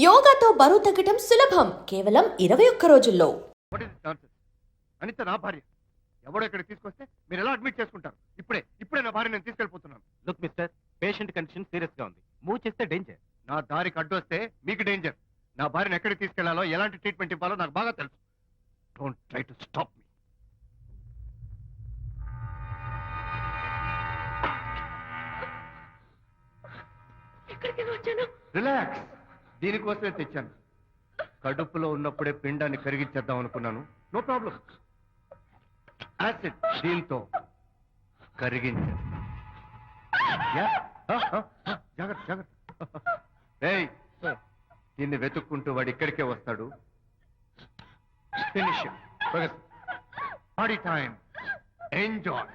యోగాతో బరువు తగ్గటం సులభం కేవలం 21 రోజుల్లో. అనిత నా భార్య. ఎవడో ఇక్కడికి తీసుకొస్తే మీరు ఎలా అడ్మిట్ చేసుకుంటారు? ఇప్పుడే నా భార్య నేను తీసుకెళ్ళిపోతున్నాను. Look mister, patient condition serious గా ఉంది. మూవ్ చేస్తే డేంజర్. నా దారికి అడ్డు వస్తే మీకు డేంజర్. నా భార్యను ఎక్కడికి తీసుకెళ్లాలో ఎలాంటి ట్రీట్మెంట్ ఇవ్వాలో నాకు బాగా తెలుసు. Don't try to stop me. Relax. దీనికోసమే తెచ్చాను. కడుపులో ఉన్నప్పుడే పిండాన్ని కరిగించేద్దాం అనుకున్నాను. No problem. యాసిడ్ దీంతో కరిగించే. జాగ్రత్త జాగ్రత్త. ఏయ్, దీన్ని వెతుక్కుంటూ వాడు ఇక్కడికే వస్తాడు. Finish party time. ఎంజాయ్.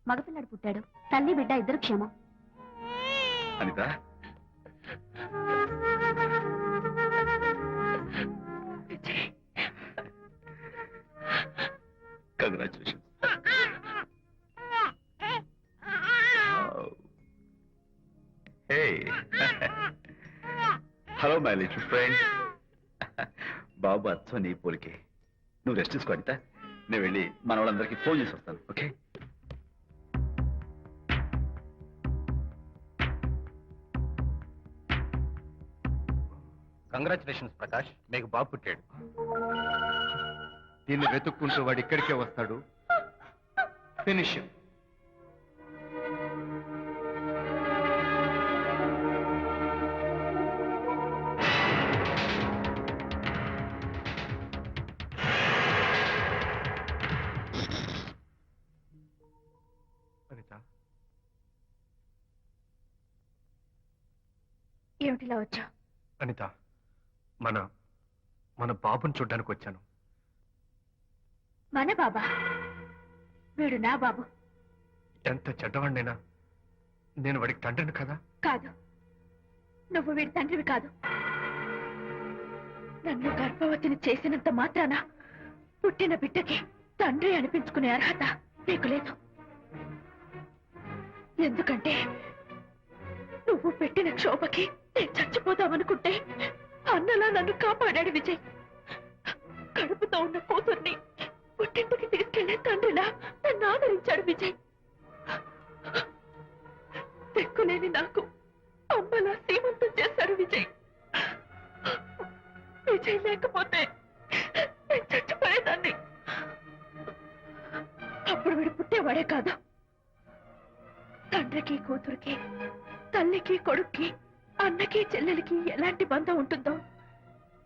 మగపిల్లాడు పుట్టాడు. తల్లి బిడ్డ ఇద్దరు క్షేమం. Anitha, congratulation. Hello my little friend. బాబు అచ్చం నీ పోలికే. నువ్వు రెస్ట్ తీసుకో అనిత. నేను వెళ్ళి మన వాళ్ళందరికీ ఫోన్ చేసి వస్తాను. ఓకే? కంగ్రాచులేషన్స్ ప్రకాష్, మీకు బాబు పుట్టాడు. దీన్ని వెతుక్కుంటూ వాడు ఇక్కడికే వస్తాడు. ఫినిష్. అనిత, ఏమిటిలా వచ్చా? అనిత, మన మన బాబుని చూడ్డానికి వచ్చాను. మన బాబా? వీడు నా బాబు. ఎంత చెడ్డవాడినైనా నేను వాడికి తండ్రిని కదా. కాదు, నువ్వు వీడి తండ్రివి కాదు. నన్ను గర్భవతిని చేసినంత మాత్రాన పుట్టిన బిడ్డకి తండ్రి అనిపించుకునే అర్హత నీకు లేదు. ఎందుకంటే నువ్వు పెట్టిన క్షోభకి నేను చచ్చిపోదామనుకుంటే అన్నలా నన్ను కాపాడాడు విజయ్. కడుపుతో ఉన్న కూతుర్ని పుట్టింటికి తీసుకెళ్లే తండ్రిలా నన్ను ఆదరించాడు విజయ్. దిక్కులేని నాకు అమ్మలా సీమంతం చేశాడు విజయ్. విజయ్ లేకపోతే నేను చచ్చిపోయేదాన్ని. అప్పుడు వీడు పుట్టేవాడే కాదు. తండ్రికి కూతురికి, తల్లికి కొడుక్కి, అన్నకి చెల్లెలికి ఎలాంటి బంధం ఉంటుందో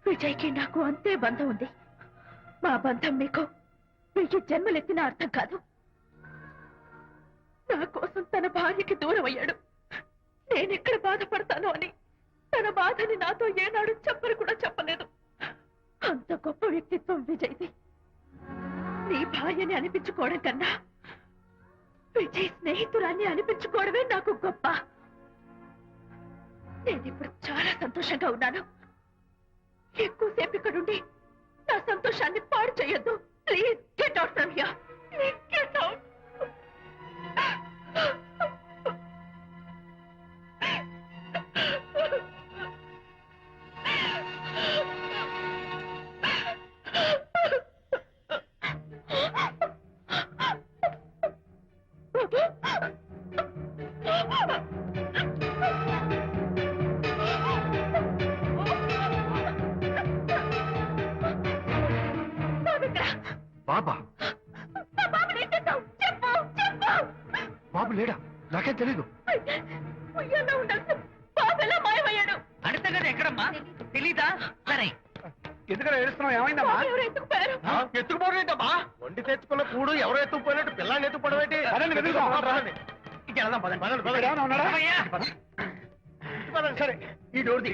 విజయ్కి నాకు అంతే బంధం ఉంది. మా బంధం మీకు 1000 జన్మలెత్తిన అర్థం కాదు. నా కోసం తన భార్యకి దూరం అయ్యాడు. నేనెక్కడ బాధపడతానో అని తన బాధని నాతో ఏనాడు చెప్పని కూడా చెప్పలేదు. అంత గొప్ప వ్యక్తిత్వం విజయ్ది. నీ భార్యని అనిపించుకోవడం కన్నా విజయ్ స్నేహితురాన్ని అనిపించుకోవడమే నాకు గొప్ప. నేనిప్పుడు చాలా సంతోషంగా ఉన్నాను. ఎక్కువసేపు ఇక్కడుండి నా సంతోషాన్ని పాడు చేయొద్దు. Please get out from here. Please get out. బాబా? బాబు లేడా? నాకేం తెలీదు. అడతగడ ఎక్కడమ్మా తెలీదా? సరే, ఎందుకలా ఏడుస్తున్నావు? ఏమైందమ్మా? ఎత్తుకుపోవడమా? వండి తెచ్చుకున్న కూడు ఎవరో ఎత్తుకుపోయినట్టు పిల్లాన్ని ఎత్తుకుపోవడం ఏంటి? సరే, ఈ డోర్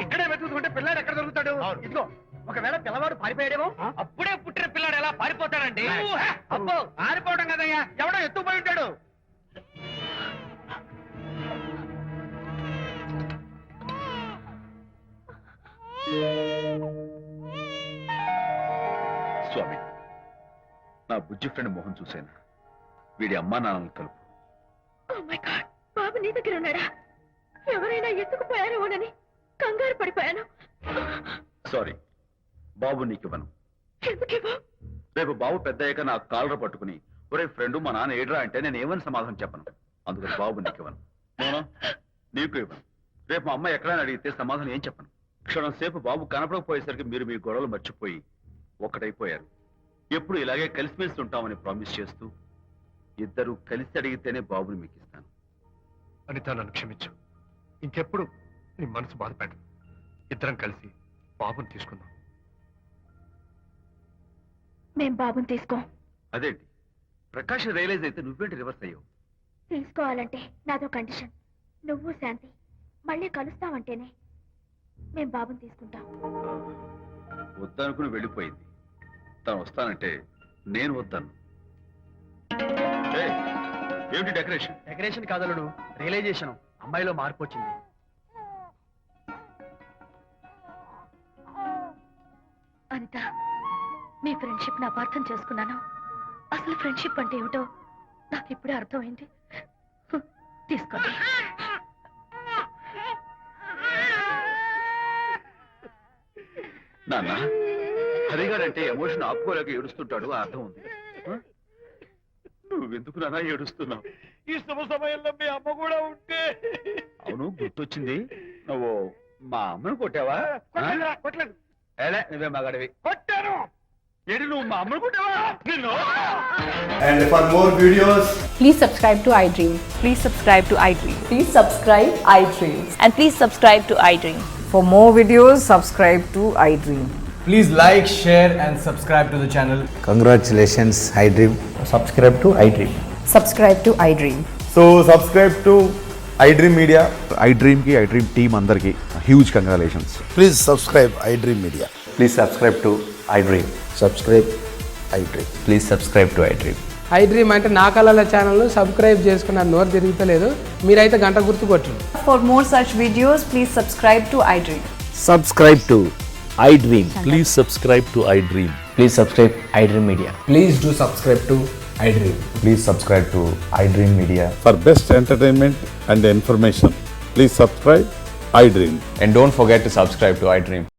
ఇక్కడే వెతుకుంటే పిల్లాడు ఎక్కడ దొరుకుతాడు? ఇదిగో, ఒకవేళ పిల్లవాడు పారిపోయాడేమో. అప్పుడే పుట్టిన పిల్లాడు ఎలా పారిపోతాడండి? అబ్బో, పారిపోవడం కదయ్యా, ఎవడో ఎత్తుకుపోయి ఉంటాడు. స్వామి, నా బుజ్జి ఫ్రెండ్ మోహన్ చూశాను. వీడి అమ్మా నాన్నలు కలుపు. Oh my God, బాబు నీ దగ్గర ఉన్నాడా? ఎవరైనా ఎత్తుకుపోయారేమోనని కంగారు పడిపోయాను. సారీ, బాబు నీకివ్వను. ఎందుకేమో? రేపు బాబు పెద్దయ్యాక నా కాలర పట్టుకుని ఒరే ఫ్రెండ్ మా నాన్న ఏడ్రా అంటే నేను ఏమని సమాధానం చెప్పను. అందుకని బాబు నీకివ్వను. మోనా, నీకు ఇవ్వను. రేపు మా అమ్మ ఎక్కడైనా అడిగితే సమాధానం ఏం చెప్పను. క్షణం సేపు బాబు కనపడకపోయేసరికి మీరు మీ గొడవలు మర్చిపోయి ఒక్కటైపోయారు. ఎప్పుడు ఇలాగే కలిసిమెలిసి ఉంటామని ప్రామిస్ చేస్తూ ఇద్దరు కలిసి అడిగితేనే బాబుని మీకు ఇస్తాను. అనిత, నన్ను క్షమించు. ఇంకెప్పుడు నీ మనసు బాధపెట్టు. ఇద్దరం కలిసి బాబుని తీసుకుందాం. మేం బాబుని తీసుకోం. అదేంటి, ప్రకాష్ రియలైజ్ అయితే నువ్వేంటి రివర్స్ అయ్యావు? తీసుకోవాలంటే నాదో కండిషన్. నువ్వు శాంతి మళ్ళీ కలుస్తావంటేనే మేం బాబుని తీసుకుంటాం. వద్దనుకుని వెళ్ళిపోయింది. తను వస్తానంటే నేను వద్దాను. ఏయ్, ఏమిటి డెకరేషన్? Decoration కాదలుడు, realisation. అమ్మాయిలో మార్పు వచ్చింది. అనిత, మీ ఫ్రెండ్షిప్ ని అపార్థం చేసుకున్నాను. అసలు ఫ్రెండ్షిప్ అంటే ఏమిటో నాకు ఇప్పుడే అర్థమైంది. తీసుకోండి. నాన్న, హరిగాడంటే ఎమోషన్ ఆపుకోలేక ఏడుస్తుంటాడు, ఆ అర్థం ఉంది. ఆ? నువ్వెందుకు నాన్న ఏడుస్తున్నావు? ఈ శుభ సమయంలో మీ అమ్మ కూడా ఉంటే. అవును, గుర్తొచ్చింది. నువ్వు మా అమ్మను కొట్టావా? కొట్టలేదు. ఏలే, నువ్వే మగాడివి. కొట్టాను. ఏడి, నువ్వు మా అమ్మను కొట్టావా? నిన్ను. And for more videos, Please subscribe to iDream. Please subscribe to iDream. Please subscribe iDreams. And please subscribe to iDream. For more videos, subscribe to iDream. please like, share, and subscribe to the channel. Congratulations, iDream. Subscribe to iDream. Subscribe to iDream. So subscribe to iDream Media. iDream team అందరికి huge congratulations. Please subscribe iDream Media. Please subscribe to iDream. Subscribe iDream. Please subscribe to iDream. iDream అంటే నా కళల channel subscribe చేసుకున్న నోరు తిరుగుతలేదు. మీరైతే గంట గుర్తు కొట్టండి. For more such videos, please subscribe to iDream. Subscribe to iDream. Please subscribe to iDream. Please subscribe iDream Media. Please do subscribe to iDream. Please subscribe to iDream Media. For best entertainment and information, please subscribe iDream. And don't forget to subscribe to iDream.